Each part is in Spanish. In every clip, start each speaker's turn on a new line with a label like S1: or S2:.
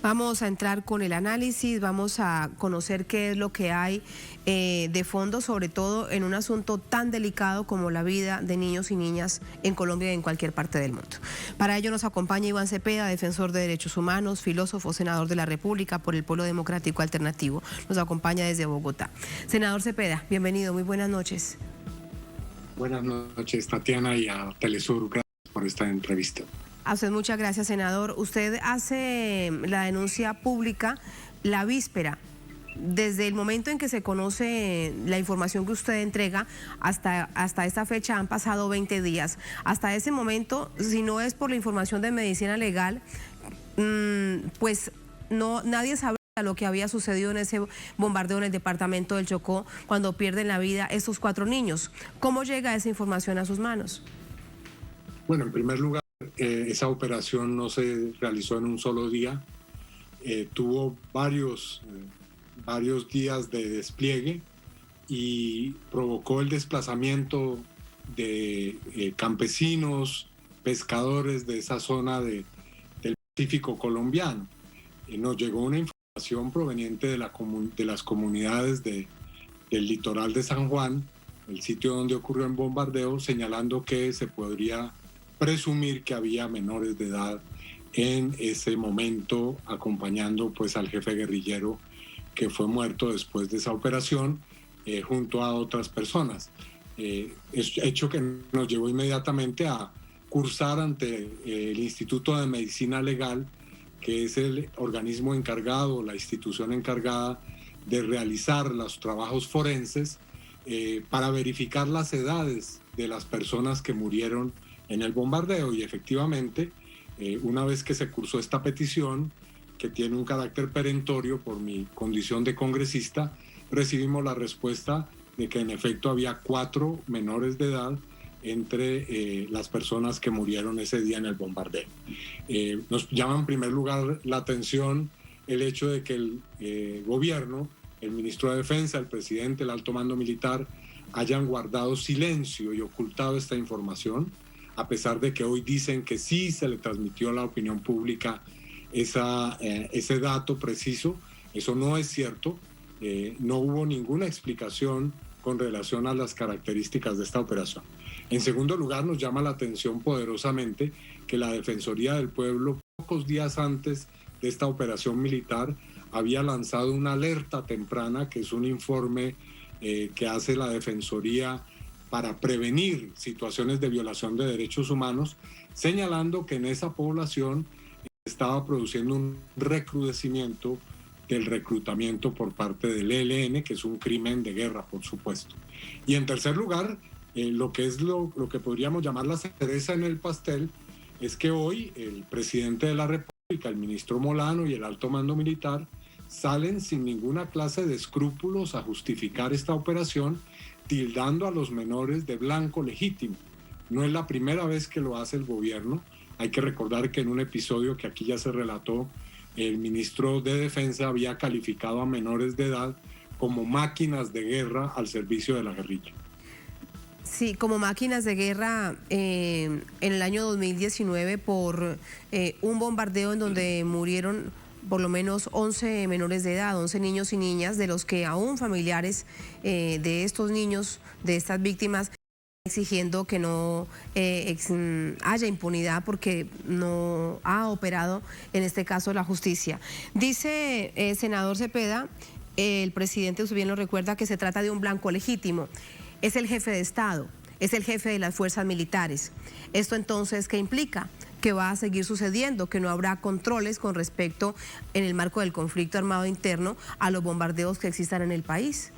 S1: Vamos a entrar con el análisis, vamos a conocer qué es lo que hay de fondo, sobre todo en un asunto tan delicado como la vida de niños y niñas en Colombia y en cualquier parte del mundo. Para ello nos acompaña Iván Cepeda, defensor de derechos humanos, filósofo, senador de la República por el Polo Democrático Alternativo. Nos acompaña desde Bogotá. Senador Cepeda, bienvenido, muy buenas noches.
S2: Buenas noches, Tatiana, y a Telesur. Gracias por esta entrevista.
S1: A usted muchas gracias, senador. Usted hace la denuncia pública la víspera. Desde el momento en que se conoce la información que usted entrega hasta esta fecha han pasado 20 días. Hasta ese momento, si no es por la información de medicina legal, pues nadie sabía lo que había sucedido en ese bombardeo en el departamento del Chocó cuando pierden la vida estos 4 niños. ¿Cómo llega esa información a sus manos?
S2: Bueno, en primer lugar, esa operación no se realizó en un solo día. Tuvo varios días de despliegue y provocó el desplazamiento de campesinos, pescadores de esa zona del Pacífico colombiano. Nos llegó una información proveniente de las comunidades del litoral de San Juan, el sitio donde ocurrió el bombardeo, señalando que se podría presumir que había menores de edad en ese momento acompañando pues al jefe guerrillero que fue muerto después de esa operación junto a otras personas. Es hecho que nos llevó inmediatamente a cursar ante el Instituto de Medicina Legal, que es el organismo encargado, la institución encargada de realizar los trabajos forenses para verificar las edades de las personas que murieron en el bombardeo. Y efectivamente, una vez que se cursó esta petición, que tiene un carácter perentorio por mi condición de congresista, recibimos la respuesta de que en efecto había 4 menores de edad entre las personas que murieron ese día en el bombardeo. Nos llama en primer lugar la atención el hecho de que el gobierno, el ministro de Defensa, el presidente, el alto mando militar, hayan guardado silencio y ocultado esta información, a pesar de que hoy dicen que sí se le transmitió a la opinión pública ese dato preciso. Eso no es cierto. No hubo ninguna explicación con relación a las características de esta operación. En segundo lugar, nos llama la atención poderosamente que la Defensoría del Pueblo, pocos días antes de esta operación militar, había lanzado una alerta temprana, que es un informe que hace la Defensoría para prevenir situaciones de violación de derechos humanos, señalando que en esa población estaba produciendo un recrudecimiento del reclutamiento por parte del ELN, que es un crimen de guerra, por supuesto. Y en tercer lugar, lo que podríamos llamar la cereza en el pastel, es que hoy el presidente de la República, el ministro Molano y el alto mando militar salen sin ninguna clase de escrúpulos a justificar esta operación, tildando a los menores de blanco legítimo. No es la primera vez que lo hace el gobierno. Hay que recordar que en un episodio que aquí ya se relató, el ministro de Defensa había calificado a menores de edad como máquinas de guerra al servicio de la guerrilla.
S1: Sí, como máquinas de guerra en el año 2019 por un bombardeo en donde murieron por lo menos 11 menores de edad, 11 niños y niñas, de los que aún familiares de estos niños, de estas víctimas, exigiendo que no haya impunidad porque no ha operado en este caso la justicia. Dice senador Cepeda, el presidente, usted bien lo recuerda, que se trata de un blanco legítimo. Es el jefe de Estado, es el jefe de las fuerzas militares. ¿Esto entonces qué implica? Que va a seguir sucediendo, que no habrá controles con respecto, en el marco del conflicto armado interno, a los bombardeos que existan en el país.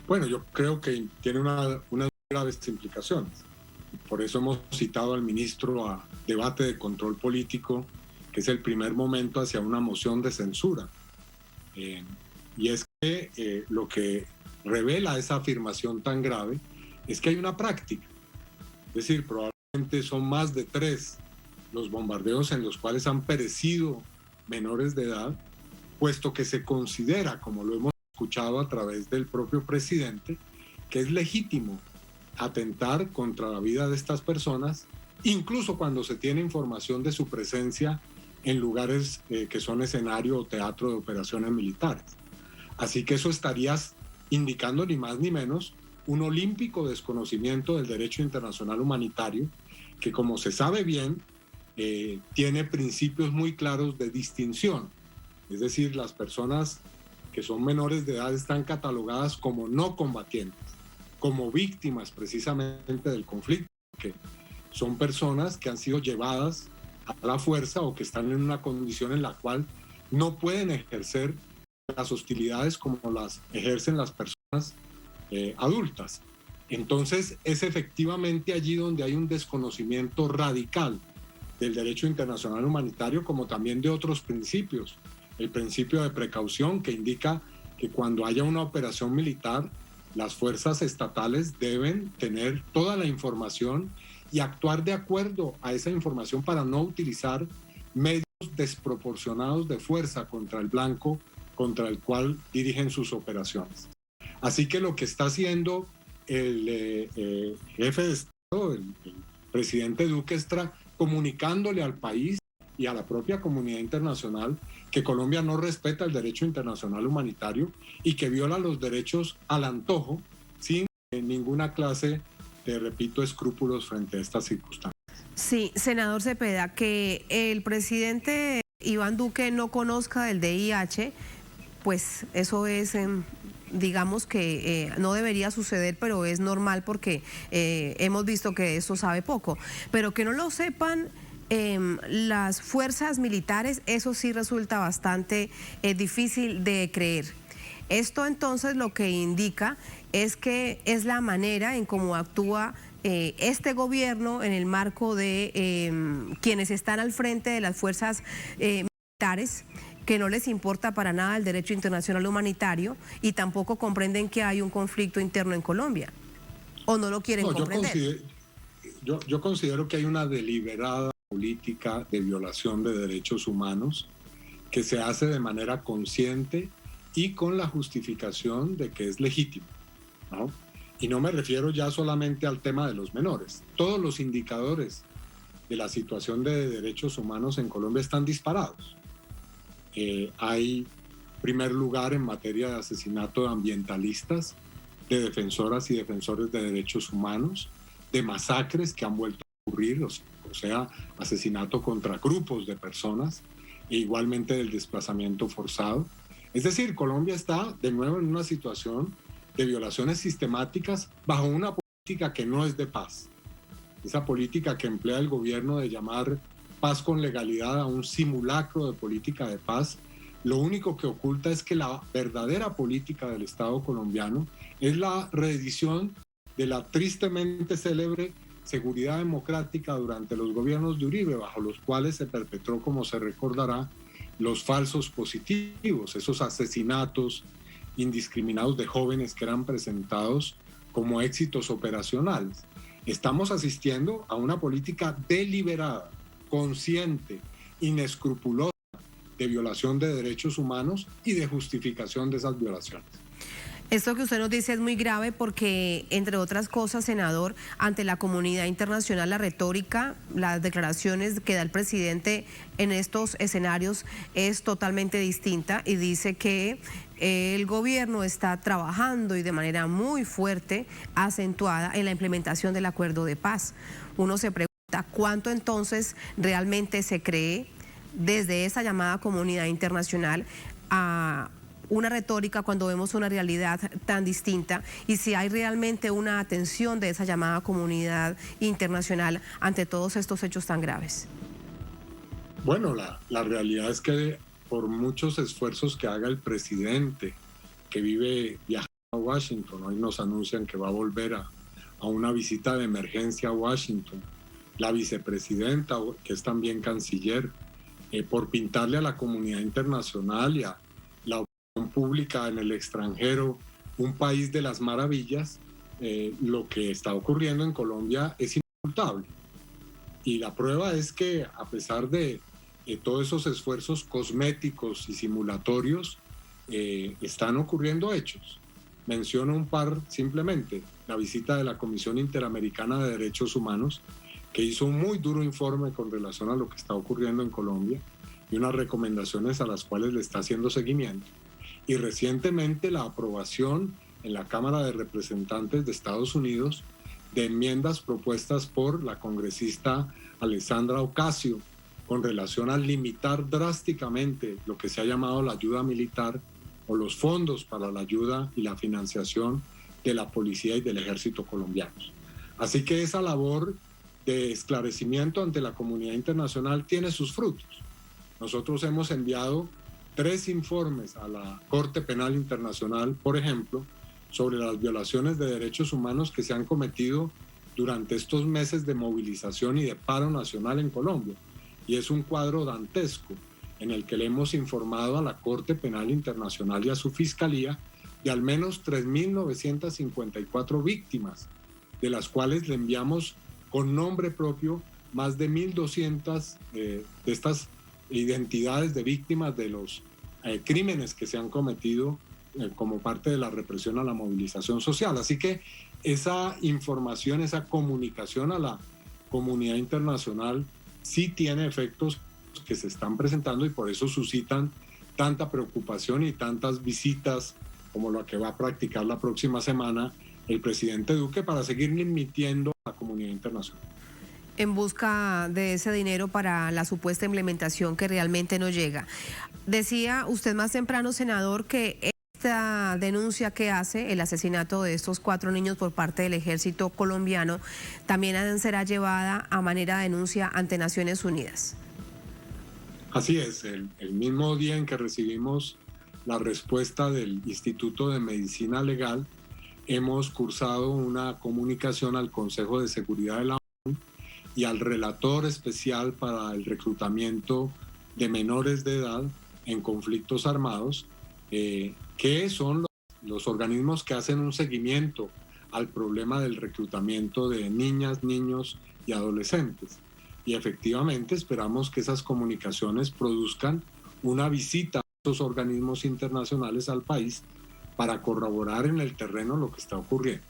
S2: Bueno, yo creo que tiene unas graves implicaciones. Por eso hemos citado al ministro a debate de control político, que es el primer momento hacia una moción de censura. Y es que lo que revela esa afirmación tan grave es que hay una práctica. Es decir, probablemente son más de 3 los bombardeos en los cuales han perecido menores de edad, puesto que se considera, como lo hemos escuchado a través del propio presidente, que es legítimo atentar contra la vida de estas personas, incluso cuando se tiene información de su presencia en lugares que son escenario o teatro de operaciones militares. Así que eso estarías indicando ni más ni menos un olímpico desconocimiento del derecho internacional humanitario que, como se sabe bien, tiene principios muy claros de distinción. Es decir, las personas que son menores de edad están catalogadas como no combatientes, como víctimas precisamente del conflicto, que son personas que han sido llevadas a la fuerza o que están en una condición en la cual no pueden ejercer las hostilidades como las ejercen las personas adultas. Entonces es efectivamente allí donde hay un desconocimiento radical del derecho internacional humanitario, como también de otros principios. El principio de precaución, que indica que cuando haya una operación militar, las fuerzas estatales deben tener toda la información y actuar de acuerdo a esa información para no utilizar medios desproporcionados de fuerza contra el blanco contra el cual dirigen sus operaciones. Así que lo que está haciendo el jefe de Estado, el presidente Duque, está comunicándole al país y a la propia comunidad internacional que Colombia no respeta el derecho internacional humanitario y que viola los derechos al antojo sin ninguna clase de, repito, escrúpulos frente a estas circunstancias.
S1: Sí, senador Cepeda, que el presidente Iván Duque no conozca del DIH, pues eso es, digamos que no debería suceder, pero es normal porque hemos visto que eso sabe poco. Pero que no lo sepan las fuerzas militares, eso sí resulta bastante difícil de creer. Esto entonces lo que indica es que es la manera en cómo actúa este gobierno en el marco de quienes están al frente de las fuerzas militares, que no les importa para nada el derecho internacional humanitario y tampoco comprenden que hay un conflicto interno en Colombia, o no lo quieren comprender.
S2: Yo considero que hay una deliberada política de violación de derechos humanos que se hace de manera consciente y con la justificación de que es legítimo, ¿no? Y no me refiero ya solamente al tema de los menores. Todos los indicadores de la situación de derechos humanos en Colombia están disparados. Hay primer lugar en materia de asesinato de ambientalistas, de defensoras y defensores de derechos humanos, de masacres que han vuelto a ocurrir, o sea, asesinato contra grupos de personas, e igualmente del desplazamiento forzado. Es decir, Colombia está de nuevo en una situación de violaciones sistemáticas bajo una política que no es de paz. Esa política que emplea el gobierno de llamar paz con legalidad a un simulacro de política de paz, lo único que oculta es que la verdadera política del Estado colombiano es la reedición de la tristemente célebre seguridad democrática durante los gobiernos de Uribe, bajo los cuales se perpetró, como se recordará, los falsos positivos, esos asesinatos indiscriminados de jóvenes que eran presentados como éxitos operacionales. Estamos asistiendo a una política deliberada, consciente, inescrupulosa de violación de derechos humanos y de justificación de esas violaciones.
S1: Esto que usted nos dice es muy grave porque, entre otras cosas, senador, ante la comunidad internacional, la retórica, las declaraciones que da el presidente en estos escenarios es totalmente distinta y dice que el gobierno está trabajando y de manera muy fuerte, acentuada en la implementación del acuerdo de paz. Uno se pregunta cuánto entonces realmente se cree desde esa llamada comunidad internacional a una retórica cuando vemos una realidad tan distinta y si hay realmente una atención de esa llamada comunidad internacional ante todos estos hechos tan graves.
S2: Bueno, la realidad es que por muchos esfuerzos que haga el presidente, que vive viajando a Washington, hoy nos anuncian que va a volver a una visita de emergencia a Washington, la vicepresidenta, que es también canciller, por pintarle a la comunidad internacional y a la pública en el extranjero, un país de las maravillas, lo que está ocurriendo en Colombia es inocultable. Y la prueba es que a pesar de todos esos esfuerzos cosméticos y simulatorios, están ocurriendo hechos. Menciono un par simplemente: la visita de la Comisión Interamericana de Derechos Humanos, que hizo un muy duro informe con relación a lo que está ocurriendo en Colombia, y unas recomendaciones a las cuales le está haciendo seguimiento. Y recientemente la aprobación en la Cámara de Representantes de Estados Unidos de enmiendas propuestas por la congresista Alexandra Ocasio con relación a limitar drásticamente lo que se ha llamado la ayuda militar o los fondos para la ayuda y la financiación de la policía y del ejército colombianos. Así que esa labor de esclarecimiento ante la comunidad internacional tiene sus frutos. Nosotros hemos enviado 3 informes a la Corte Penal Internacional, por ejemplo, sobre las violaciones de derechos humanos que se han cometido durante estos meses de movilización y de paro nacional en Colombia. Y es un cuadro dantesco en el que le hemos informado a la Corte Penal Internacional y a su Fiscalía de al menos 3.954 víctimas, de las cuales le enviamos con nombre propio más de 1.200 de estas identidades de víctimas de los crímenes que se han cometido como parte de la represión a la movilización social. Así que esa información, esa comunicación a la comunidad internacional sí tiene efectos que se están presentando y por eso suscitan tanta preocupación y tantas visitas como la que va a practicar la próxima semana el presidente Duque para seguir mintiendo a la comunidad internacional.
S1: En busca de ese dinero para la supuesta implementación que realmente no llega. Decía usted más temprano, senador, que esta denuncia que hace el asesinato de estos 4 niños por parte del ejército colombiano también será llevada a manera de denuncia ante Naciones Unidas.
S2: Así es, el mismo día en que recibimos la respuesta del Instituto de Medicina Legal, hemos cursado una comunicación al Consejo de Seguridad de la ONU y al relator especial para el reclutamiento de menores de edad en conflictos armados, que son los organismos que hacen un seguimiento al problema del reclutamiento de niñas, niños y adolescentes. Y efectivamente esperamos que esas comunicaciones produzcan una visita a esos organismos internacionales al país para corroborar en el terreno lo que está ocurriendo.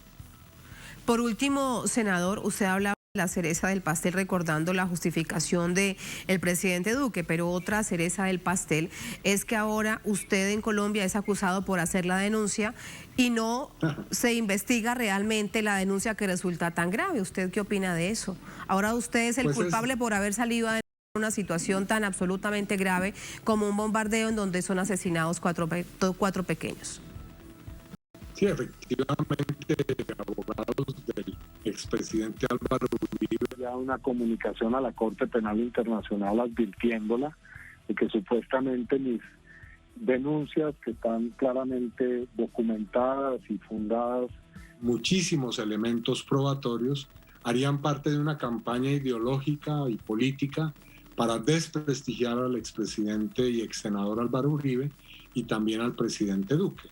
S1: Por último, senador, usted hablaba de la cereza del pastel recordando la justificación del presidente Duque, pero otra cereza del pastel es que ahora usted en Colombia es acusado por hacer la denuncia y no se investiga realmente la denuncia que resulta tan grave. ¿Usted qué opina de eso? Ahora usted es el culpable por haber salido a una situación tan absolutamente grave como un bombardeo en donde son asesinados cuatro pequeños.
S2: Sí, efectivamente, abogados del expresidente Álvaro Uribe ya una comunicación a la Corte Penal Internacional advirtiéndola de que supuestamente mis denuncias, que están claramente documentadas y fundadas, muchísimos elementos probatorios, harían parte de una campaña ideológica y política para desprestigiar al expresidente y exsenador Álvaro Uribe y también al presidente Duque.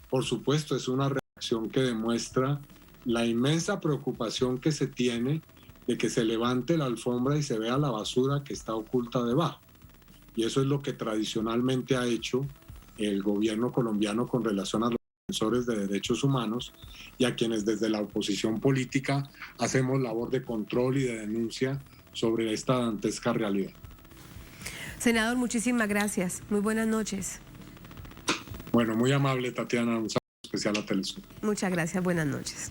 S2: Por supuesto, es una reacción que demuestra la inmensa preocupación que se tiene de que se levante la alfombra y se vea la basura que está oculta debajo. Y eso es lo que tradicionalmente ha hecho el gobierno colombiano con relación a los defensores de derechos humanos y a quienes desde la oposición política hacemos labor de control y de denuncia sobre esta dantesca realidad.
S1: Senador, muchísimas gracias. Muy buenas noches.
S2: Bueno, muy amable, Tatiana. Un saludo especial a Telesur.
S1: Muchas gracias. Buenas noches.